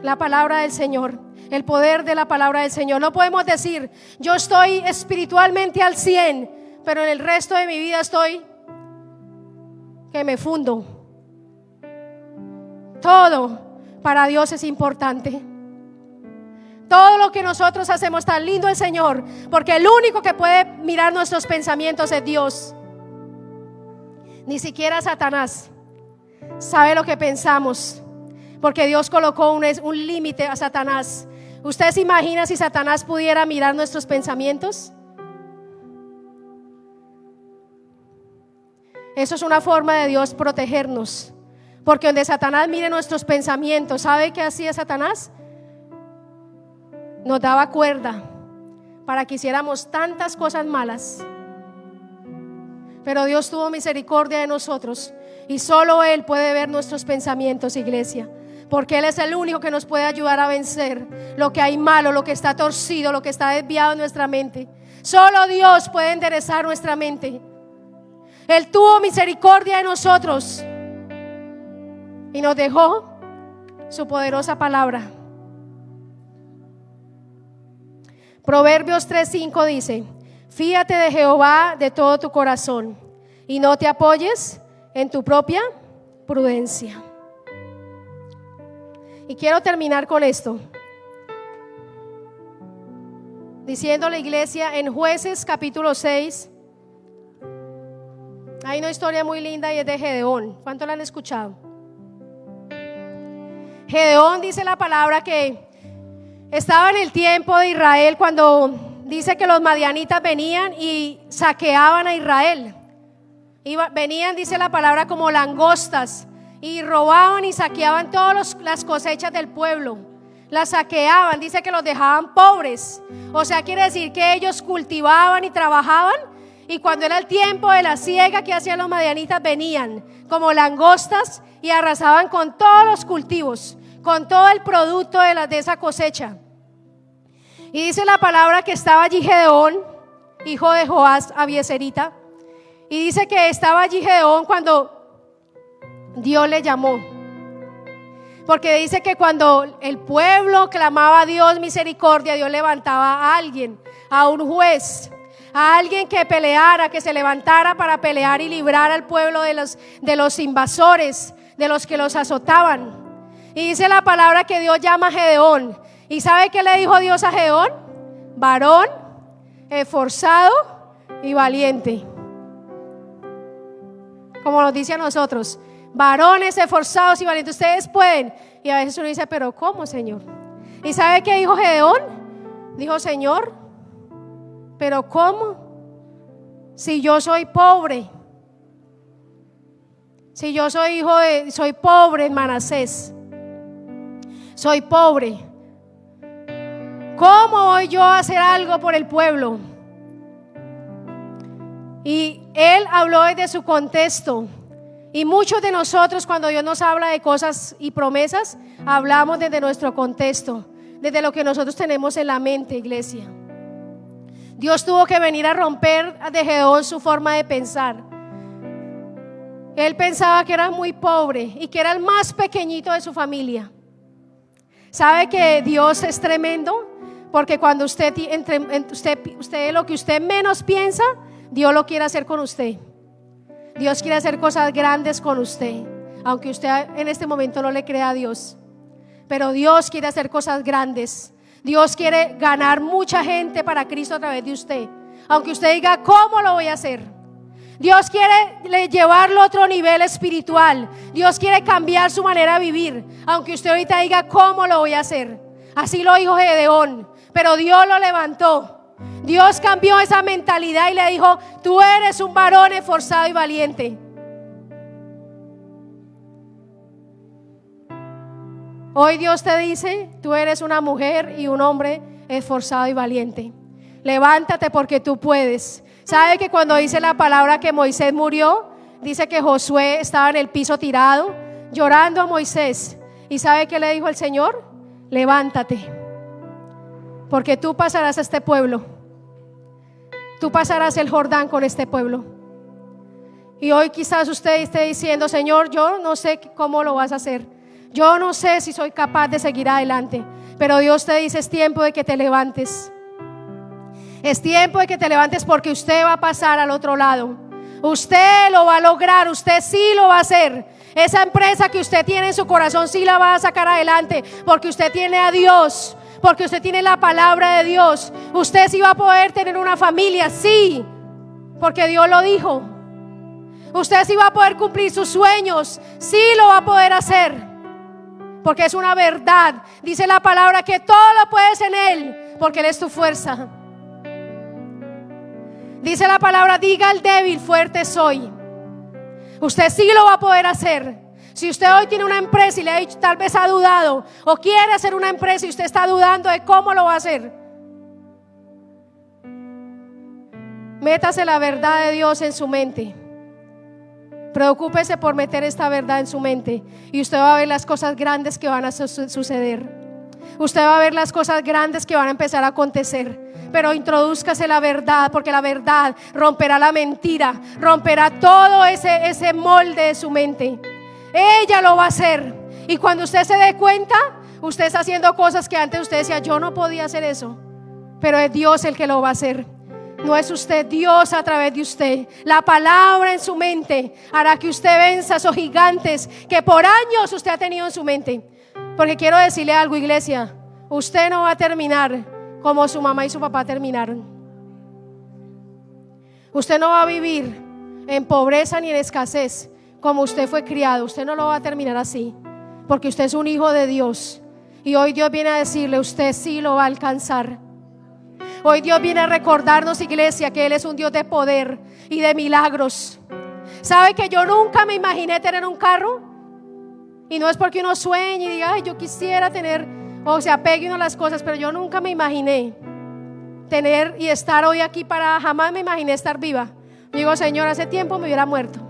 la palabra del Señor, el poder de la palabra del Señor. No podemos decir: yo estoy espiritualmente al 100, pero en el resto de mi vida estoy que me fundo. Todo para Dios es importante. Todo lo que nosotros hacemos, tan lindo el Señor, porque el único que puede mirar nuestros pensamientos es Dios. Ni siquiera Satanás sabe lo que pensamos, porque Dios colocó un límite a Satanás. ¿Usted se imagina si Satanás pudiera mirar nuestros pensamientos? Eso es una forma de Dios protegernos, porque donde Satanás mire nuestros pensamientos, ¿sabe qué hacía Satanás? Nos daba cuerda para que hiciéramos tantas cosas malas. Pero Dios tuvo misericordia de nosotros, y solo Él puede ver nuestros pensamientos, iglesia, porque Él es el único que nos puede ayudar a vencer lo que hay malo, lo que está torcido, lo que está desviado en nuestra mente. Solo Dios puede enderezar nuestra mente. Él tuvo misericordia de nosotros y nos dejó su poderosa palabra. Proverbios 3:5 dice: fíate de Jehová de todo tu corazón y no te apoyes en tu propia prudencia. Y quiero terminar con esto, diciendo a la iglesia, en Jueces capítulo 6 hay una historia muy linda y es de Gedeón. ¿Cuánto la han escuchado? Gedeón, dice la palabra, que estaba en el tiempo de Israel cuando dice que los madianitas venían y saqueaban a Israel. Venían, dice la palabra, como langostas, y robaban y saqueaban todas las cosechas del pueblo. Las saqueaban, dice que los dejaban pobres. O sea, quiere decir que ellos cultivaban y trabajaban, y cuando era el tiempo de la siega, ¿qué hacían los madianitas? Venían como langostas y arrasaban con todos los cultivos, con todo el producto de esa cosecha. Y dice la palabra que estaba allí Gedeón, hijo de Joás Abieserita, y dice que estaba allí Gedeón cuando Dios le llamó, porque dice que cuando el pueblo clamaba a Dios misericordia, Dios levantaba a alguien, a un juez, a alguien que peleara, que se levantara para pelear y librar al pueblo de los invasores, de los que los azotaban. Y dice la palabra que Dios llama a Gedeón. ¿Y sabe qué le dijo Dios a Gedeón? Varón, esforzado y valiente. Como nos dice a nosotros, varones esforzados y valientes, ustedes pueden. Y a veces uno dice, pero ¿cómo, Señor? ¿Y sabe qué dijo Gedeón? Dijo, Señor, pero ¿cómo? Si yo soy pobre, si yo soy soy pobre en Manasés, soy pobre, ¿cómo voy yo a hacer algo por el pueblo? Y él habló desde su contexto Y muchos de nosotros, cuando Dios nos habla de cosas y promesas, hablamos desde nuestro contexto, desde lo que nosotros tenemos en la mente, iglesia. Dios tuvo que venir a romper de Gedeón su forma de pensar. Él pensaba que era muy pobre y que era el más pequeñito de su familia. ¿Sabe que Dios es tremendo? Porque cuando usted lo que usted menos piensa, Dios lo quiere hacer con usted. Dios quiere hacer cosas grandes con usted, aunque usted en este momento no le crea a Dios. Pero Dios quiere hacer cosas grandes. Dios quiere ganar mucha gente para Cristo a través de usted, aunque usted diga, ¿cómo lo voy a hacer? Dios quiere llevarlo a otro nivel espiritual. Dios quiere cambiar su manera de vivir, aunque usted ahorita diga, ¿cómo lo voy a hacer? Así lo dijo Gedeón, pero Dios lo levantó. Dios cambió esa mentalidad y le dijo, tú eres un varón esforzado y valiente. Hoy Dios te dice, tú eres una mujer y un hombre esforzado y valiente. Levántate porque tú puedes. ¿Sabe que cuando dice la palabra que Moisés murió, dice que Josué estaba en el piso tirado, llorando a Moisés? ¿Y sabe qué le dijo el Señor? Levántate, porque tú pasarás a este pueblo. Tú pasarás el Jordán con este pueblo. Y hoy quizás usted esté diciendo, Señor, yo no sé cómo lo vas a hacer. Yo no sé si soy capaz de seguir adelante. Pero Dios te dice, es tiempo de que te levantes. Es tiempo de que te levantes porque usted va a pasar al otro lado. Usted lo va a lograr, usted sí lo va a hacer. Esa empresa que usted tiene en su corazón sí la va a sacar adelante porque usted tiene a Dios, porque usted tiene la palabra de Dios. Usted sí va a poder tener una familia, sí, porque Dios lo dijo. Usted sí va a poder cumplir sus sueños, sí lo va a poder hacer, porque es una verdad. Dice la palabra que todo lo puedes en Él, porque Él es tu fuerza. Dice la palabra, diga al débil, fuerte soy. Usted sí lo va a poder hacer. Si usted hoy tiene una empresa y le ha dicho, tal vez ha dudado, o quiere hacer una empresa y usted está dudando de cómo lo va a hacer, métase la verdad de Dios en su mente. Preocúpese por meter esta verdad en su mente y usted va a ver las cosas grandes que van a suceder. Usted va a ver las cosas grandes que van a empezar a acontecer. Pero introdúzcase la verdad, porque la verdad romperá la mentira, romperá todo ese molde de su mente. Ella lo va a hacer. Y cuando usted se dé cuenta, usted está haciendo cosas que antes usted decía, yo no podía hacer eso. Pero es Dios el que lo va a hacer. No es usted, Dios a través de usted. La palabra en su mente hará que usted venza esos gigantes que por años usted ha tenido en su mente. Porque quiero decirle algo, iglesia, usted no va a terminar como su mamá y su papá terminaron. Usted no va a vivir en pobreza ni en escasez como usted fue criado. Usted no lo va a terminar así, porque usted es un hijo de Dios. Y hoy Dios viene a decirle, usted sí lo va a alcanzar. Hoy Dios viene a recordarnos, iglesia, que Él es un Dios de poder y de milagros. ¿Sabe que yo nunca me imaginé tener un carro? Y no es porque uno sueñe y diga, ay, yo quisiera tener, o se apegue uno a las cosas, pero yo nunca me imaginé tener y estar hoy aquí parada. Jamás me imaginé estar viva. Digo, Señor, hace tiempo me hubiera muerto.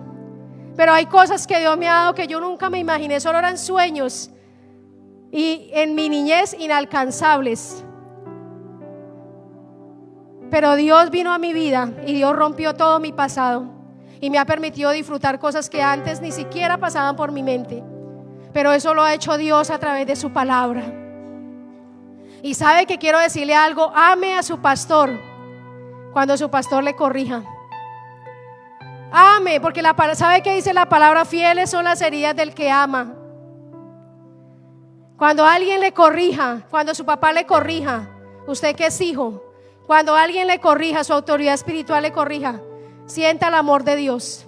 Pero hay cosas que Dios me ha dado que yo nunca me imaginé, solo eran sueños y en mi niñez inalcanzables. Pero Dios vino a mi vida y Dios rompió todo mi pasado y me ha permitido disfrutar cosas que antes ni siquiera pasaban por mi mente. Pero eso lo ha hecho Dios a través de su palabra. Y sabe que quiero decirle algo, ame a su pastor cuando su pastor le corrija. Ame, porque ¿sabe qué dice la palabra? Fieles son las heridas del que ama. Cuando alguien le corrija, cuando su papá le corrija, usted que es hijo, cuando alguien le corrija, su autoridad espiritual le corrija, sienta el amor de Dios.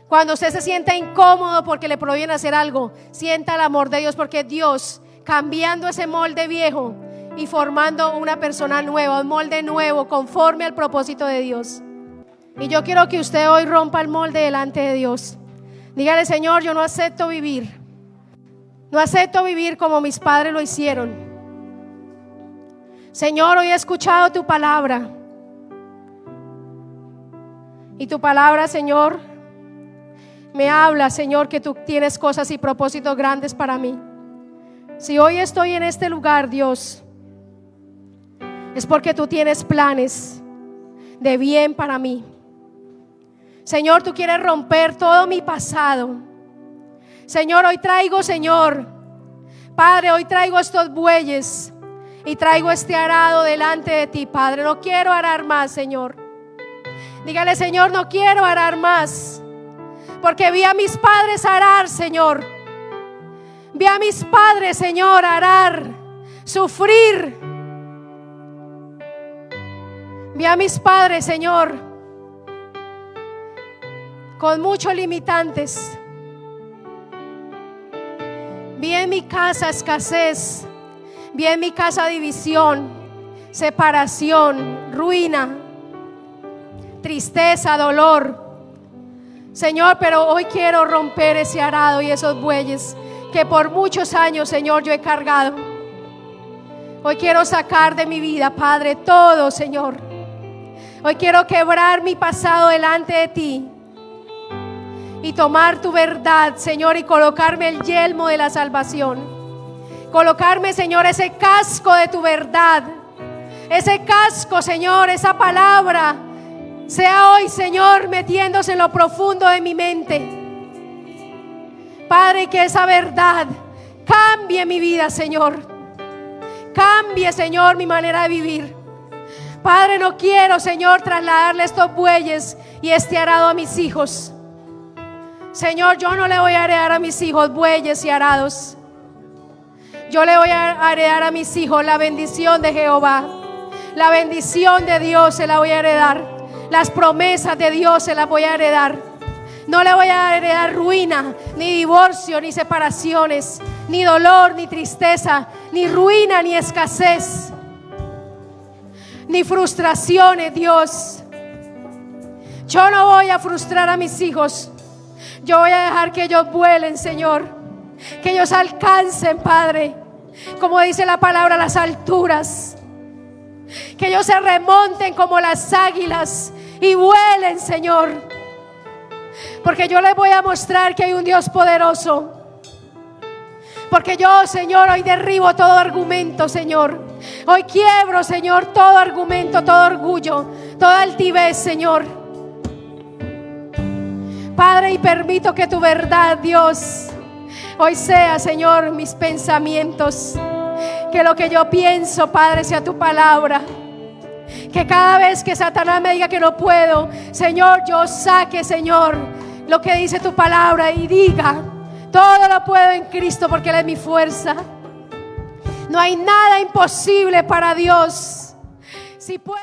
Cuando usted se sienta incómodo porque le prohíben hacer algo, sienta el amor de Dios, porque Dios cambiando ese molde viejo y formando una persona nueva, un molde nuevo conforme al propósito de Dios. Y yo quiero que usted hoy rompa el molde delante de Dios. Dígale, Señor, yo no acepto vivir como mis padres lo hicieron. Señor, hoy he escuchado tu palabra. Y tu palabra, Señor, me habla, Señor, que tú tienes cosas y propósitos grandes para mí. Si hoy estoy en este lugar, Dios, es porque tú tienes planes de bien para mí. Señor, tú quieres romper todo mi pasado. Señor, hoy traigo, Señor, Padre, hoy traigo estos bueyes y traigo este arado delante de ti, Padre. No quiero arar más, Señor. Dígale, Señor, no quiero arar más, porque vi a mis padres arar, Señor. Vi a mis padres, Señor, arar, sufrir. Vi a mis padres, Señor, con muchos limitantes. Vi en mi casa escasez. Vi en mi casa división, separación, ruina, tristeza, dolor. Señor, pero hoy quiero romper ese arado y esos bueyes que por muchos años, Señor, yo he cargado. Hoy quiero sacar de mi vida, Padre, todo, Señor. Hoy quiero quebrar mi pasado delante de ti y tomar tu verdad, Señor, y colocarme el yelmo de la salvación. Colocarme, Señor, ese casco de tu verdad. Ese casco, Señor, esa palabra sea hoy, Señor, metiéndose en lo profundo de mi mente. Padre, que esa verdad cambie mi vida, Señor. Cambie, Señor, mi manera de vivir. Padre, no quiero, Señor, trasladarle estos bueyes y este arado a mis hijos. Señor, yo no le voy a heredar a mis hijos bueyes y arados. Yo le voy a heredar a mis hijos la bendición de Jehová. La bendición de Dios se la voy a heredar. Las promesas de Dios se las voy a heredar. No le voy a heredar ruina, ni divorcio, ni separaciones, ni dolor, ni tristeza, ni ruina, ni escasez, ni frustraciones, Dios. Yo no voy a frustrar a mis hijos. Yo voy a dejar que ellos vuelen, Señor. Que ellos alcancen, Padre, como dice la palabra, las alturas. Que ellos se remonten como las águilas y vuelen, Señor. Porque yo les voy a mostrar que hay un Dios poderoso. Porque yo, Señor, hoy derribo todo argumento, Señor. Hoy quiebro, Señor, todo argumento, todo orgullo, toda altivez, Señor. Padre, y permito que tu verdad, Dios, hoy sea, Señor, mis pensamientos. Que lo que yo pienso, Padre, sea tu palabra. Que cada vez que Satanás me diga que no puedo, Señor, yo saque, Señor, lo que dice tu palabra y diga: todo lo puedo en Cristo porque Él es mi fuerza. No hay nada imposible para Dios. Si puede